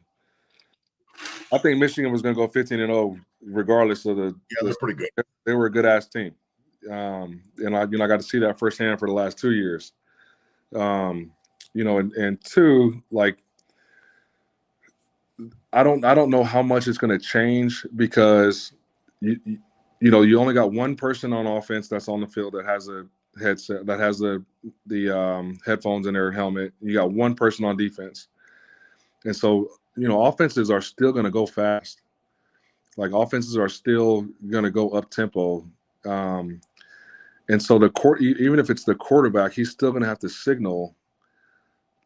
I think Michigan was going to go 15-0 regardless of they're pretty good. They were a good ass team, and I got to see that firsthand for the last 2 years. And two, like I don't know how much it's going to change, because you only got one person on offense that's on the field that has a headset, that has the headphones in their helmet. You got one person on defense, and so offenses are still going to go fast. Like offenses are still going to go up tempo, and so even if it's the quarterback, he's still going to have to signal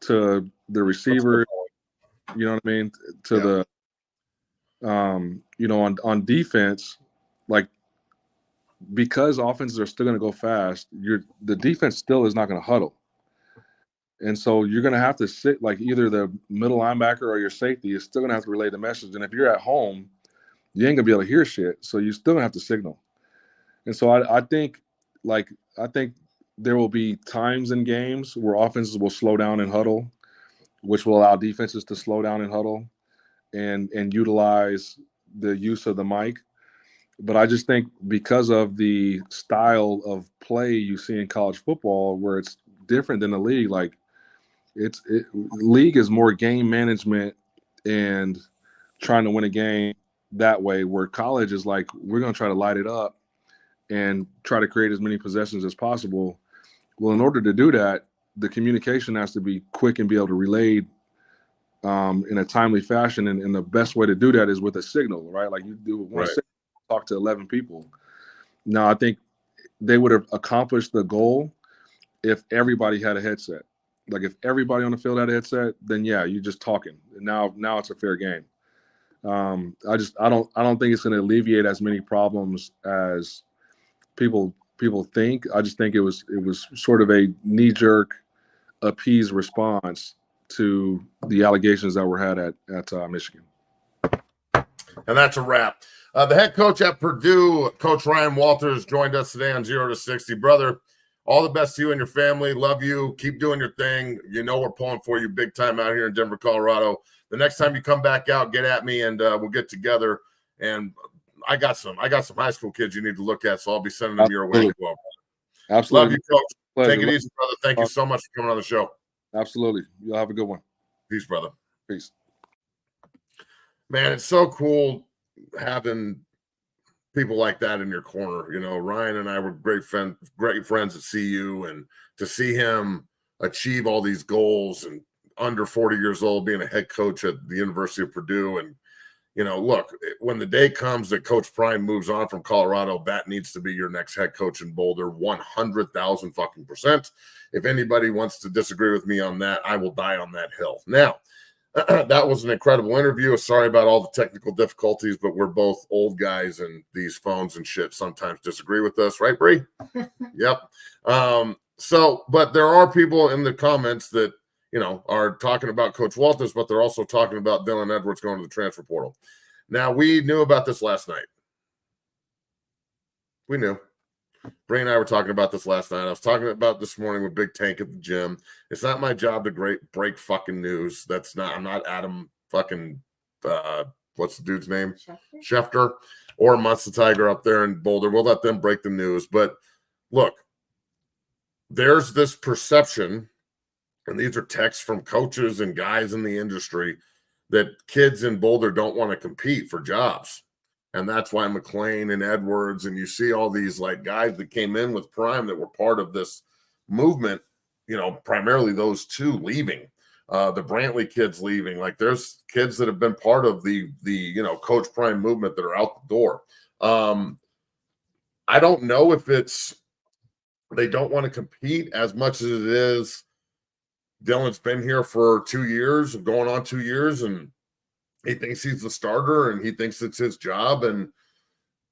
to the receiver. You know what I mean? To the on defense, like, because offenses are still going to go fast, the defense still is not going to huddle. And so you're going to have to sit, like either the middle linebacker or your safety is still going to have to relay the message. And if you're at home, you ain't going to be able to hear shit. So you still going to have to signal. And so I think there will be times in games where offenses will slow down and huddle, which will allow defenses to slow down and huddle and utilize the use of the mic. But I just think because of the style of play you see in college football, where it's different than the league, like league is more game management and trying to win a game that way, where college is like, we're going to try to light it up and try to create as many possessions as possible. Well, in order to do that, the communication has to be quick and be able to relay in a timely fashion. And the best way to do that is with a signal, right? Like you do one Right. signal, talk to 11 people. Now, I think they would have accomplished the goal if everybody had a headset. Like if everybody on the field had a headset, then yeah, you're just talking. And now it's a fair game. I don't think it's going to alleviate as many problems as people think. I just think it was sort of a knee-jerk appease response to the allegations that were had at Michigan. And that's a wrap. The head coach at Purdue, Coach Ryan Walters, joined us today on 0 to 60. Brother, all the best to you and your family. Love you. Keep doing your thing. You know we're pulling for you big time out here in Denver, Colorado. The next time you come back out, get at me and we'll get together. And I got some high school kids you need to look at, so I'll be sending them your way as well. Absolutely. Love you, Coach. Pleasure. Take it easy, brother. Thank you so much for coming on the show. Absolutely. You'll have a good one. Peace, brother. Peace. Man, it's so cool having people like that in your corner. You know, Ryan and I were great friends at CU, and to see him achieve all these goals and under 40 years old, being a head coach at the University of Purdue. And, you know, look, when the day comes that Coach Prime moves on from Colorado, that needs to be your next head coach in Boulder, 100,000 fucking %. If anybody wants to disagree with me on that, I will die on that hill. Now, that was an incredible interview. Sorry about all the technical difficulties, but we're both old guys, and these phones and shit sometimes disagree with us, right, Bree? Yep. But there are people in the comments that, you know, are talking about Coach Walters, but they're also talking about Dylan Edwards going to the transfer portal. Now, we knew about this last night. We knew. Bree and I were talking about this last night. I was talking about this morning with Big Tank at the gym. It's not my job to break fucking news. I'm not Adam fucking, what's the dude's name? Schefter or Munster Tiger up there in Boulder. We'll let them break the news. But look, there's this perception, and these are texts from coaches and guys in the industry, that kids in Boulder don't want to compete for jobs. And that's why McLean and Edwards, and you see all these like guys that came in with Prime that were part of this movement, you know, primarily those two leaving, the Brantley kids leaving. Like there's kids that have been part of the you know, Coach Prime movement that are out the door. I don't know if it's they don't want to compete as much as it is Dylan's been here for 2 years, going on 2 years, and he thinks he's the starter and he thinks it's his job. And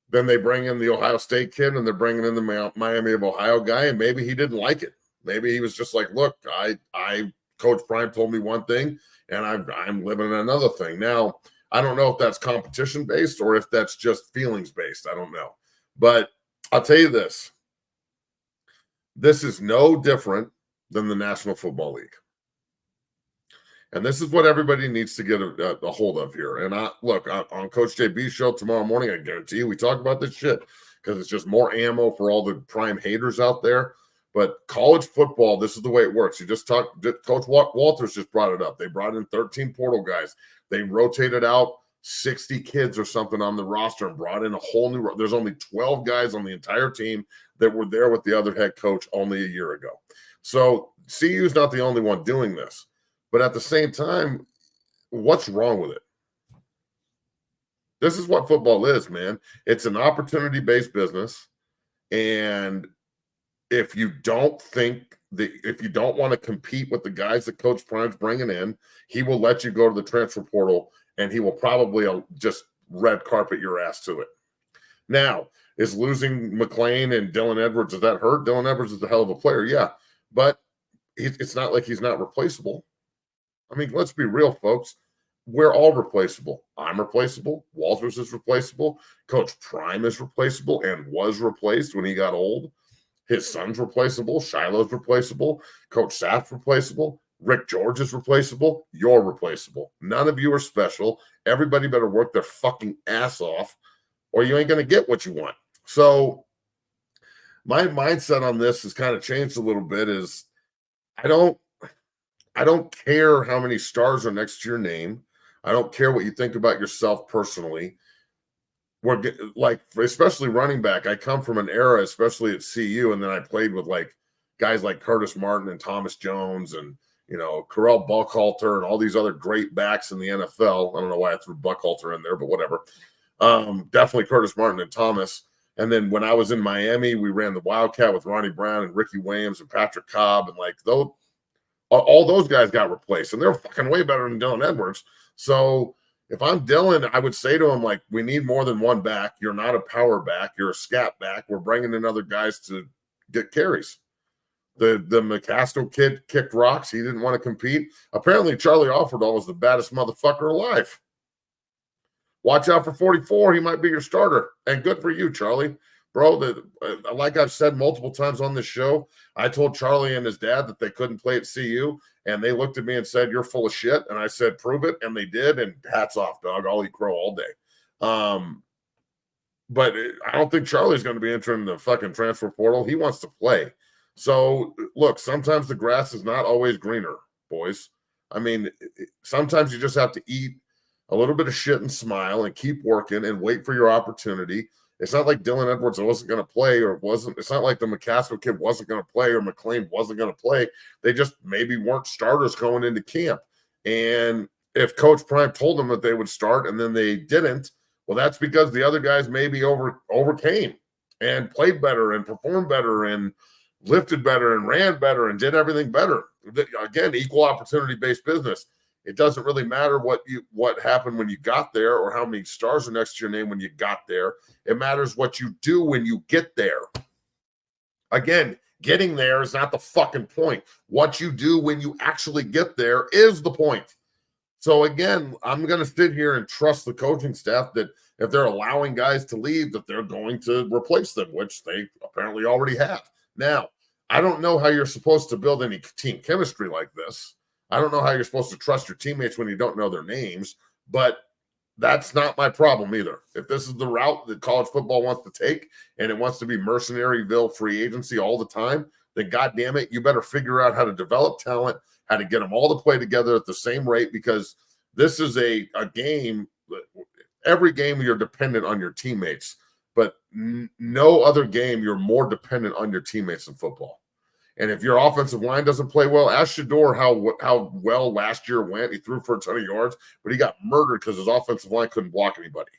then they bring in the Ohio State kid and they're bringing in the Miami of Ohio guy. And maybe he didn't like it. Maybe he was just like, look, I Coach Prime told me one thing and I'm living another thing. Now, I don't know if that's competition based or if that's just feelings based. I don't know. But I'll tell you this. This is no different than the National Football League. And this is what everybody needs to get a hold of here. And on Coach JB's show tomorrow morning, I guarantee you we talk about this shit because it's just more ammo for all the Prime haters out there. But college football, this is the way it works. Coach Walters just brought it up. They brought in 13 portal guys. They rotated out 60 kids or something on the roster and brought in a whole new – there's only 12 guys on the entire team that were there with the other head coach only a year ago. So CU's not the only one doing this. But at the same time, what's wrong with it? This is what football is, man. It's an opportunity-based business. And if you don't want to compete with the guys that Coach Prime's bringing in, he will let you go to the transfer portal, and he will probably just red carpet your ass to it. Now, is losing McLean and Dylan Edwards, does that hurt? Dylan Edwards is a hell of a player, yeah. But it's not like he's not replaceable. I mean, let's be real, folks. We're all replaceable. I'm replaceable. Walters is replaceable. Coach Prime is replaceable and was replaced when he got old. His son's replaceable. Shiloh's replaceable. Coach Saft's replaceable. Rick George is replaceable. You're replaceable. None of you are special. Everybody better work their fucking ass off or you ain't going to get what you want. So my mindset on this has kind of changed a little bit is I don't care how many stars are next to your name. I don't care what you think about yourself personally. We're like, especially running back. I come from an era, especially at CU, and then I played with like guys like Curtis Martin and Thomas Jones and Correll Buckhalter and all these other great backs in the NFL. I don't know why I threw Buckhalter in there, but whatever. Definitely Curtis Martin and Thomas. And then when I was in Miami, we ran the Wildcat with Ronnie Brown and Ricky Williams and Patrick Cobb, and like all those guys got replaced, and they're fucking way better than Dylan Edwards. So if I'm Dylan, I would say to him, like, we need more than one back. You're not a power back. You're a scat back. We're bringing in other guys to get carries. The McChesney kid kicked rocks. He didn't want to compete. Apparently, Charlie Offerdahl was the baddest motherfucker alive. Watch out for 44. He might be your starter. And good for you, Charlie. Bro, like I've said multiple times on this show, I told Charlie and his dad that they couldn't play at CU, and they looked at me and said, "You're full of shit." And I said, "Prove it," and they did. And hats off, dog. I'll eat crow all day. But I don't think Charlie's going to be entering the fucking transfer portal. He wants to play. So look, sometimes the grass is not always greener, boys. I mean, sometimes you just have to eat a little bit of shit and smile and keep working and wait for your opportunity. It's not like Dylan Edwards wasn't going to play or wasn't. It's not like the McChesney kid wasn't going to play or McLean wasn't going to play. They just maybe weren't starters going into camp. And if Coach Prime told them that they would start and then they didn't, well, that's because the other guys maybe overcame and played better and performed better and lifted better and ran better and did everything better. Again, equal opportunity-based business. It doesn't really matter what happened when you got there or how many stars are next to your name when you got there. It matters what you do when you get there. Again, getting there is not the fucking point. What you do when you actually get there is the point. So again, I'm going to sit here and trust the coaching staff that if they're allowing guys to leave, that they're going to replace them, which they apparently already have. Now, I don't know how you're supposed to build any team chemistry like this. I don't know how you're supposed to trust your teammates when you don't know their names, but that's not my problem either. If this is the route that college football wants to take and it wants to be mercenaryville free agency all the time, then goddamn it, you better figure out how to develop talent, how to get them all to play together at the same rate, because this is a game. Every game you're dependent on your teammates, but no other game you're more dependent on your teammates than football. And if your offensive line doesn't play well, ask Shador how well last year went. He threw for a ton of yards, but he got murdered because his offensive line couldn't block anybody.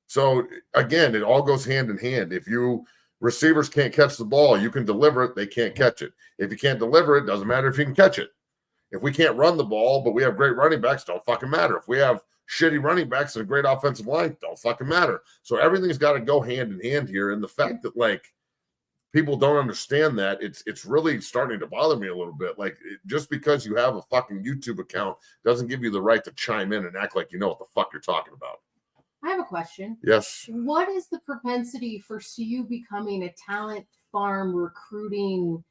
So, again, it all goes hand in hand. If you receivers can't catch the ball, you can deliver it. They can't catch it. If you can't deliver it, doesn't matter if you can catch it. If we can't run the ball, but we have great running backs, don't fucking matter. If we have shitty running backs and a great offensive line, don't fucking matter. So everything's got to go hand in hand here. And the fact that, like, people don't understand that, it's really starting to bother me a little bit. Like, just because you have a fucking YouTube account doesn't give you the right to chime in and act like you know what the fuck you're talking about. I have a question. Yes. What is the propensity for CU becoming a talent farm recruiting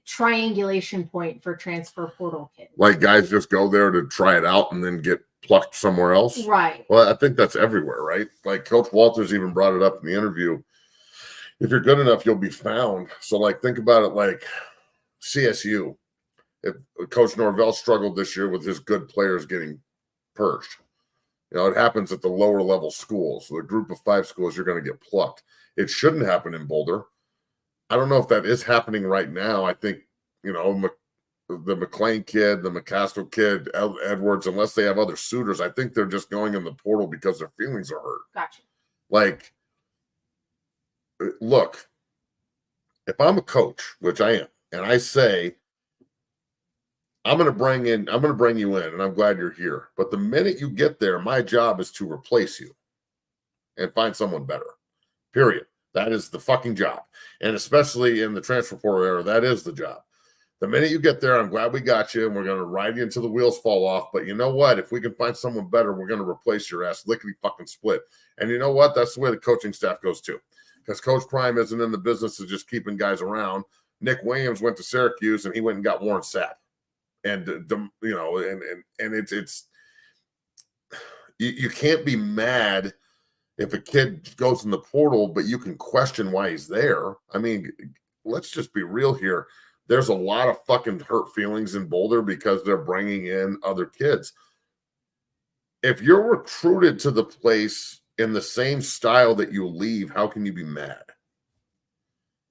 triangulation point for transfer portal kids? Like, guys just go there to try it out and then get plucked somewhere else? Right. Well, I think that's everywhere, right? Like, Coach Walters even brought it up in the interview. If you're good enough, you'll be found. So, like, think about it like CSU. If Coach Norvell struggled this year with his good players getting purged, it happens at the lower level schools. So the group of 5 schools, you're going to get plucked. It shouldn't happen in Boulder. I don't know if that is happening right now. I think, the McLean kid, the McChesney kid, Edwards, unless they have other suitors, I think they're just going in the portal because their feelings are hurt. Gotcha. Like, look, if I'm a coach, which I am, and I say, I'm going to bring you in, and I'm glad you're here. But the minute you get there, my job is to replace you and find someone better. Period. That is the fucking job. And especially in the transfer portal era, that is the job. The minute you get there, I'm glad we got you, and we're going to ride you until the wheels fall off. But you know what? If we can find someone better, we're going to replace your ass lickety fucking split. And you know what? That's the way the coaching staff goes too. Because Coach Prime isn't in the business of just keeping guys around. Nick Williams went to Syracuse, and he went and got Warren Sapp. And, you know, and it's you can't be mad if a kid goes in the portal, but you can question why he's there. I mean, let's just be real here. There's a lot of fucking hurt feelings in Boulder because they're bringing in other kids. If you're recruited to the place in the same style that you leave, how can you be mad?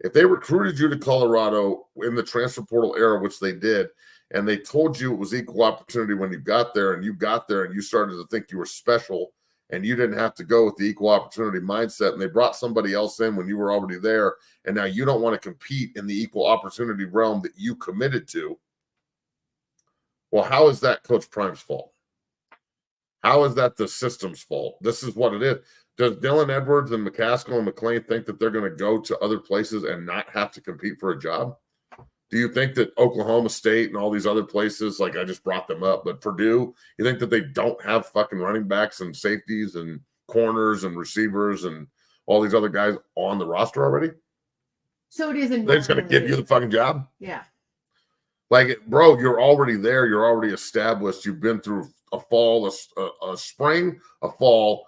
If they recruited you to Colorado in the transfer portal era, which they did, and they told you it was equal opportunity when you got there, and you got there and you started to think you were special and you didn't have to go with the equal opportunity mindset, and they brought somebody else in when you were already there, and now you don't want to compete in the equal opportunity realm that you committed to. Well, how is that Coach Prime's fault? How is that the system's fault? This is what it is. Does Dylan Edwards and McCaskill and McLean think that they're going to go to other places and not have to compete for a job? Do you think that Oklahoma State and all these other places, like I just brought them up, but Purdue, you think that they don't have fucking running backs and safeties and corners and receivers and all these other guys on the roster already? So it isn't. They're just going to give you the fucking job? Yeah. Like, bro, you're already there. You're already established. You've been through a fall, a spring, a fall,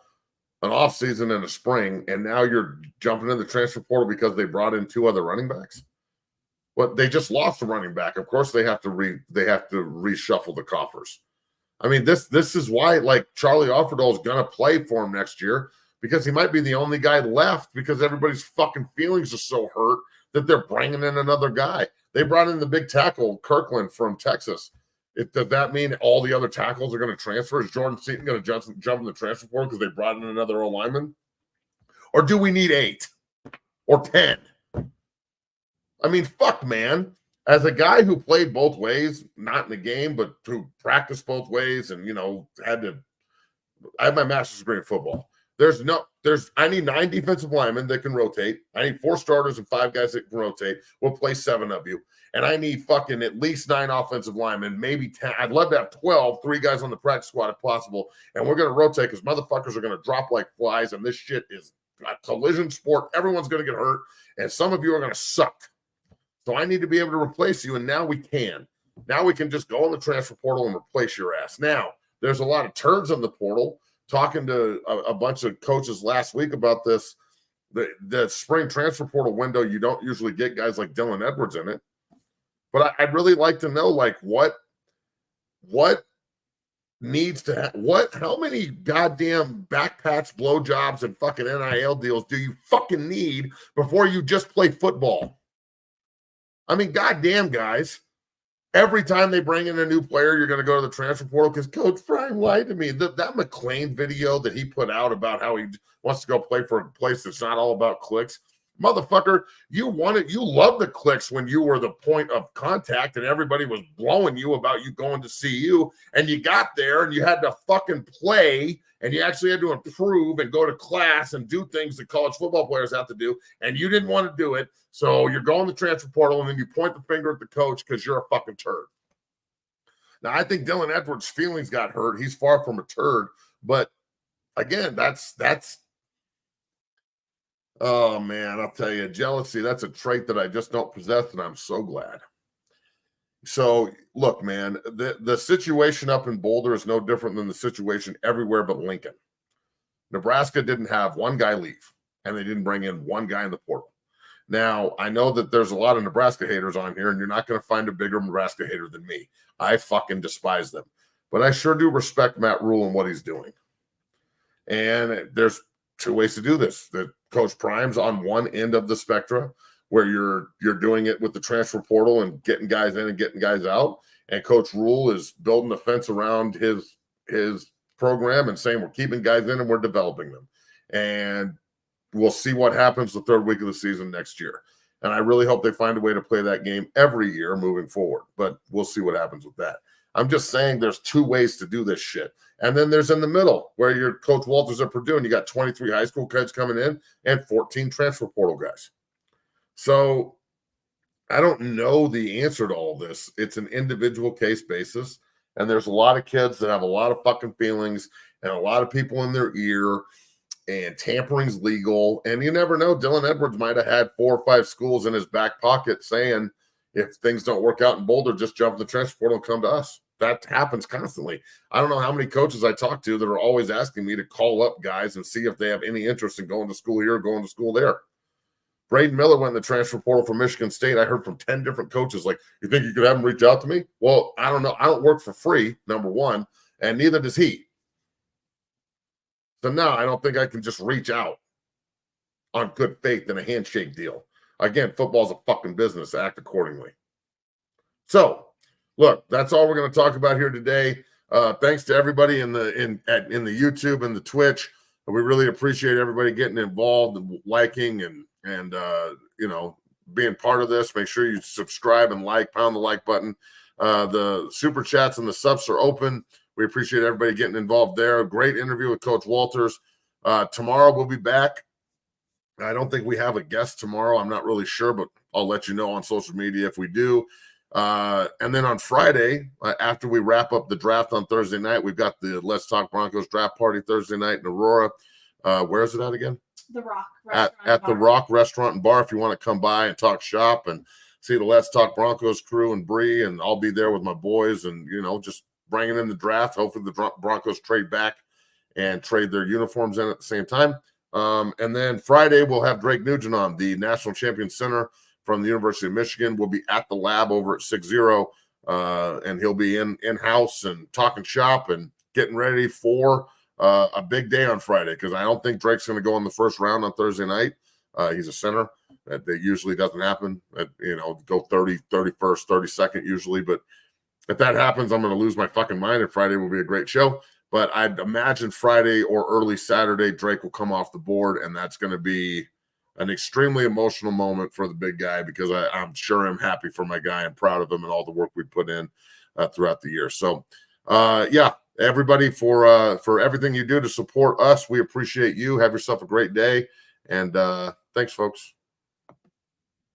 an off season, and a spring, and now you're jumping in the transfer portal because they brought in 2 other running backs. Well, they just lost a running back. Of course, they have to reshuffle the coffers. I mean, this is why, like, Charlie Offerdahl is gonna play for him next year, because he might be the only guy left, because everybody's fucking feelings are so hurt that they're bringing in another guy. They brought in the big tackle Kirkland from Texas. Does that mean all the other tackles are going to transfer? Is Jordan Seaton going to jump in the transfer portal because they brought in another O-lineman? Or do we need 8 or 10? I mean, fuck, man. As a guy who played both ways, not in the game, but who practiced both ways and, you know, I had my master's degree in football. I need 9 defensive linemen that can rotate. I need 4 starters and 5 guys that can rotate. We'll play 7 of you. And I need fucking at least 9 offensive linemen, maybe 10. I'd love to have 12, 3 guys on the practice squad if possible. And we're going to rotate because motherfuckers are going to drop like flies. And this shit is a collision sport. Everyone's going to get hurt. And some of you are going to suck. So I need to be able to replace you. And now we can. Now we can just go in the transfer portal and replace your ass. Now, there's a lot of turds in the portal. Talking to a bunch of coaches last week about this, the spring transfer portal window, you don't usually get guys like Dylan Edwards in it. But I'd really like to know, like, what needs to how many goddamn backpats, blowjobs, and fucking NIL deals do you fucking need before you just play football? I mean, goddamn, guys. Every time they bring in a new player, you're going to go to the transfer portal because Coach Prime lied to me. That McLean video that he put out about how he wants to go play for a place that's not all about clicks. Motherfucker, you loved the clicks when you were the point of contact and everybody was blowing you about you going to CU, and you got there and you had to fucking play and you actually had to improve and go to class and do things that college football players have to do, and you didn't want to do it. So you're going to the transfer portal and then you point the finger at the coach because you're a fucking turd. Now, I think Dylan Edwards' feelings got hurt. He's far from a turd, but again, that's oh, man, I'll tell you, jealousy, that's a trait that I just don't possess, and I'm so glad. So, look, man, the situation up in Boulder is no different than the situation everywhere but Lincoln. Nebraska didn't have one guy leave, and they didn't bring in one guy in the portal. Now, I know that there's a lot of Nebraska haters on here, and you're not going to find a bigger Nebraska hater than me. I fucking despise them. But I sure do respect Matt Rule and what he's doing. And there's 2 ways to do this. The Coach Prime's on one end of the spectrum, where you're doing it with the transfer portal and getting guys in and getting guys out. And Coach Rule is building the fence around his program and saying we're keeping guys in and we're developing them. And we'll see what happens the 3rd week of the season next year. And I really hope they find a way to play that game every year moving forward. But we'll see what happens with that. I'm just saying there's 2 ways to do this shit. And then there's in the middle where your Coach Walters at Purdue and you got 23 high school kids coming in and 14 transfer portal guys. So I don't know the answer to all this. It's an individual case basis. And there's a lot of kids that have a lot of fucking feelings and a lot of people in their ear, and tampering's legal. And you never know. Dylan Edwards might have had 4 or 5 schools in his back pocket saying, if things don't work out in Boulder, just jump in the transfer portal and come to us. That happens constantly. I don't know how many coaches I talk to that are always asking me to call up guys and see if they have any interest in going to school here or going to school there. Braden Miller went in the transfer portal from Michigan State. I heard from 10 different coaches, like, you think you could have him reach out to me? Well, I don't know. I don't work for free, number one, and neither does he. So no, I don't think I can just reach out on good faith in a handshake deal. Again, football's a fucking business. Act accordingly. So, look, that's all we're going to talk about here today. Thanks to everybody in the YouTube and the Twitch. We really appreciate everybody getting involved and liking and you know, being part of this. Make sure you subscribe and pound the like button. The super chats and the subs are open. We appreciate everybody getting involved there. Great interview with Coach Walters. Tomorrow we'll be back. I don't think we have a guest tomorrow. I'm not really sure, but I'll let you know on social media if we do. And then on Friday, after we wrap up the draft on Thursday night, we've got the Let's Talk Broncos draft party Thursday night in Aurora. Where is it at again? The Rock At the Rock Restaurant and Bar. If you want to come by and talk shop and see the Let's Talk Broncos crew and Bree, and I'll be there with my boys and, you know, just bringing in the draft. Hopefully the Broncos trade back and trade their uniforms in at the same time. And then Friday, we'll have Drake Nugent on, the national champion center from the University of Michigan. Will be at the lab over at 6-0, and he'll be in-house and talking shop and getting ready for a big day on Friday, because I don't think Drake's going to go in the first round on Thursday night. He's a center. That usually doesn't happen. You know, go 30, 31st, 32nd usually. But if that happens, I'm going to lose my fucking mind, and Friday will be a great show. But I'd imagine Friday or early Saturday, Drake will come off the board, and that's going to be an extremely emotional moment for the big guy, because I'm sure I'm happy for my guy and proud of him and all the work we put in throughout the year. So, yeah, everybody for everything you do to support us. We appreciate you. Have yourself a great day, and thanks, folks.